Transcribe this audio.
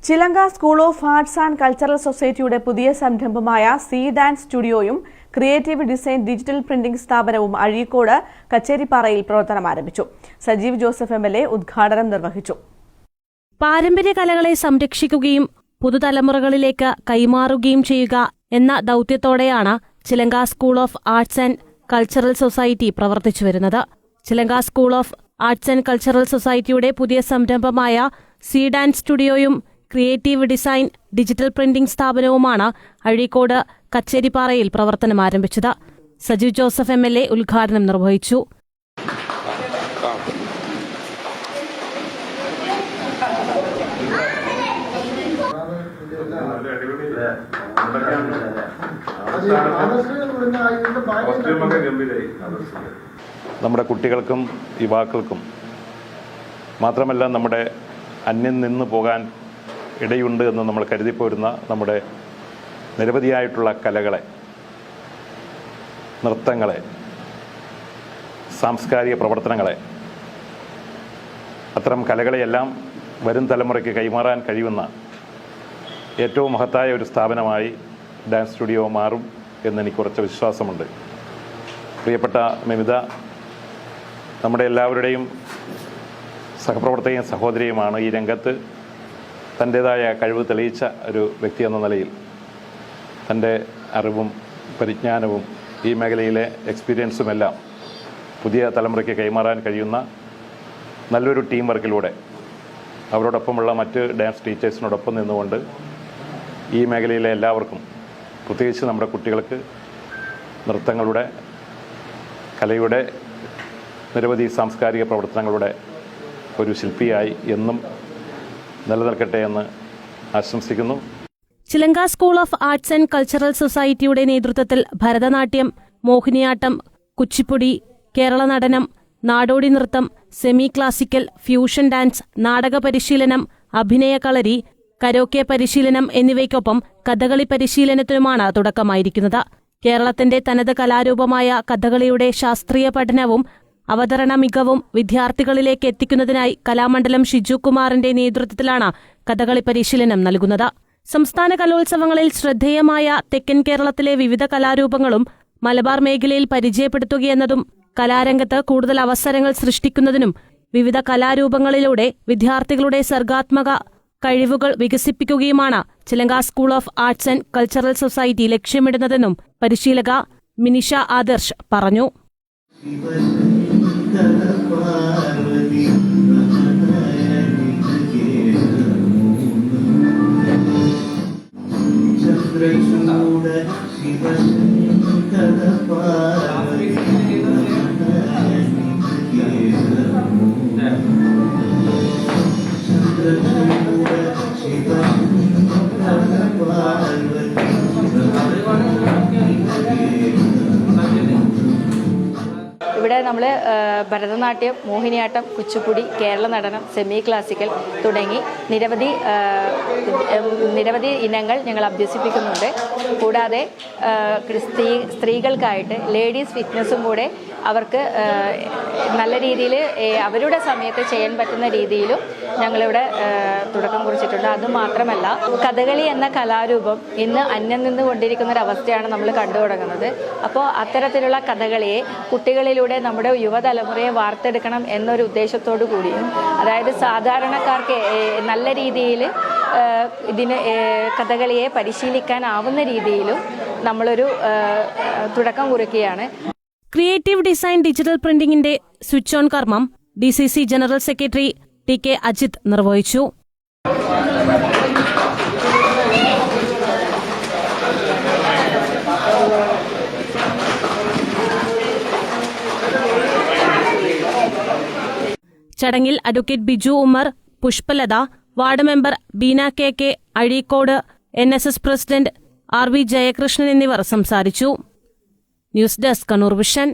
ചിലങ്ക school of arts and cultural സൊസൈറ്റിയുടെ പുതിയ സംരംഭമായ സി ഡാൻസ് സ്റ്റുഡിയോയും ക്രിയേറ്റീവ് ഡിസൈൻ ഡിജിറ്റൽ പ്രിന്റിംഗ് സ്ഥാപനവും അഴീക്കോട് കച്ചേരിപ്പാറയിൽ പ്രവർത്തനം ആരംഭിച്ചു. സജീവ് ജോസഫ് MLA ഉദ്ഘാടനം നിർവഹിച്ചു. പാരമ്പര്യ കലകളെ സംരക്ഷിക്കുകയും പുതുതലമുറകളിലേക്ക് കൈമാറുകയും ചെയ്യുക എന്ന ദൌത്യത്തോടെയാണ് Chilanka school of arts and cultural society പ്രവർത്തിച്ചു വരുന്നത്. Chilanka school of arts and cultural സൊസൈറ്റിയുടെ പുതിയ സംരംഭമായ സി ഡാൻസ് സ്റ്റുഡിയോയും ക്രിയേറ്റീവ് ഡിസൈൻ ഡിജിറ്റൽ പ്രിന്റിംഗ് സ്ഥാപനവുമാണ് അഴീക്കോട് കച്ചേരിപ്പാറയിൽ പ്രവർത്തനം ആരംഭിച്ചത്. സജീവ് ജോസഫ് MLA ഉദ്ഘാടനം നിർവഹിച്ചു. നമ്മുടെ കുട്ടികൾക്കും യുവാക്കൾക്കും മാത്രമല്ല നമ്മുടെ അന്യം നിന്ന് പോകാൻ ഇടയുണ്ട് എന്ന് നമ്മൾ കരുതിപ്പോരുന്ന നമ്മുടെ നിരവധിയായിട്ടുള്ള കലകളെ, നൃത്തങ്ങളെ, സാംസ്കാരിക പ്രവർത്തനങ്ങളെ, അത്തരം കലകളെയെല്ലാം വരും തലമുറയ്ക്ക് കൈമാറാൻ കഴിയുന്ന ഏറ്റവും മഹത്തായ ഒരു സ്ഥാപനമായി ഡാൻസ് സ്റ്റുഡിയോ മാറും എന്നെനിക്ക് കുറച്ച് വിശ്വാസമുണ്ട്. പ്രിയപ്പെട്ട മിമിത നമ്മുടെ എല്ലാവരുടെയും സഹപ്രവർത്തകയും സഹോദരിയുമാണ്. ഈ രംഗത്ത് തൻ്റേതായ കഴിവ് തെളിയിച്ച ഒരു വ്യക്തി എന്ന നിലയിൽ തൻ്റെ അറിവും പരിജ്ഞാനവും ഈ മേഖലയിലെ എക്സ്പീരിയൻസുമെല്ലാം പുതിയ തലമുറയ്ക്ക് കൈമാറാൻ കഴിയുന്ന നല്ലൊരു ടീം വർക്കിലൂടെ അവരോടൊപ്പമുള്ള മറ്റ് ഡാൻസ് ടീച്ചേഴ്സിനോടൊപ്പം നിന്നുകൊണ്ട് ഈ മേഖലയിലെ എല്ലാവർക്കും, പ്രത്യേകിച്ച് നമ്മുടെ കുട്ടികൾക്ക് നൃത്തങ്ങളുടെ, കലയുടെ, നിരവധി സാംസ്കാരിക പ്രവർത്തനങ്ങളുടെ ഒരു ശില്പിയായി എന്നും നിലനിൽക്കട്ടെ എന്ന് ആശംസിക്കുന്നു. Chilanka school of arts and cultural സൊസൈറ്റിയുടെ നേതൃത്വത്തിൽ ഭരതനാട്യം, മോഹിനിയാട്ടം, കുച്ചിപ്പുടി, കേരള നടനം, നാടോടി നൃത്തം, സെമി ക്ലാസിക്കൽ, ഫ്യൂഷൻ ഡാൻസ്, നാടക പരിശീലനം, അഭിനയ കളരി, കരോക്കെ പരിശീലനം എന്നിവയ്ക്കൊപ്പം കഥകളി പരിശീലനത്തിനുമാണ് തുടക്കമായിരിക്കുന്നത്. കേരളത്തിന്റെ തനത് കലാരൂപമായ കഥകളിയുടെ ശാസ്ത്രീയ പഠനവും അവതരണ മികവും വിദ്യാർത്ഥികളിലേക്ക് എത്തിക്കുന്നതിനായി കലാമണ്ഡലം ഷിജു കുമാറിന്റെ നേതൃത്വത്തിലാണ് കഥകളി പരിശീലനം നൽകുന്നത്. സംസ്ഥാന കലോത്സവങ്ങളിൽ ശ്രദ്ധേയമായ തെക്കൻ കേരളത്തിലെ വിവിധ കലാരൂപങ്ങളും മലബാർ മേഖലയിൽ പരിചയപ്പെടുത്തുകയെന്നതും കലാരംഗത്ത് കൂടുതൽ അവസരങ്ങൾ സൃഷ്ടിക്കുന്നതിനും വിവിധ കലാരൂപങ്ങളിലൂടെ വിദ്യാർത്ഥികളുടെ സർഗാത്മക കഴിവുകൾ വികസിപ്പിക്കുകയുമാണ് Chilanka school of arts and cultural society ലക്ഷ്യമിടുന്നതെന്നും പരിശീലക മിനിഷ ആദർശ് പറഞ്ഞു. ഇവിടെ നമ്മൾ ഭരതനാട്യം, മോഹിനിയാട്ടം, കുച്ചിപ്പുടി, കേരള നടനം, സെമി ക്ലാസിക്കൽ തുടങ്ങി നിരവധി ഇനങ്ങൾ ഞങ്ങൾ അഭ്യസിപ്പിക്കുന്നുണ്ട്. കൂടാതെ സ്ത്രീകൾക്കായിട്ട് ലേഡീസ് ഫിറ്റ്നസ്സും കൂടെ അവർക്ക് നല്ല രീതിയിൽ അവരുടെ സമയത്ത് ചെയ്യാൻ പറ്റുന്ന രീതിയിലും ഞങ്ങളിവിടെ തുടക്കം കുറിച്ചിട്ടുണ്ട്. അതുമാത്രമല്ല, കഥകളി എന്ന കലാരൂപം ഇന്ന് അന്യം നിന്നുകൊണ്ടിരിക്കുന്ന ഒരു അവസ്ഥയാണ് നമ്മൾ കണ്ടു തുടങ്ങുന്നത്. അപ്പോൾ അത്തരത്തിലുള്ള കഥകളിയെ കുട്ടികളിലൂടെ നമ്മുടെ യുവതലമുറയെ വാർത്തെടുക്കണം എന്നൊരു ഉദ്ദേശത്തോടു കൂടിയും, അതായത് സാധാരണക്കാർക്ക് നല്ല രീതിയിൽ കഥകളിയെ പരിശീലിക്കാനാവുന്ന രീതിയിലും നമ്മളൊരു തുടക്കം കുറിക്കുകയാണ്. ക്രിയേറ്റീവ് ഡിസൈൻ ഡിജിറ്റൽ പ്രിന്റിംഗിന്റെ സ്വിച്ച് ഓൺ കർമ്മം DCC general secretary TK Ajith നിർവഹിച്ചു. ചടങ്ങിൽ advocate Biju Ummer, Pushpalatha, ward member Beena KK, Azhikode NSS president RV Jayakrishnan എന്നിവർ സംസാരിച്ചു. News desk Kannur vision.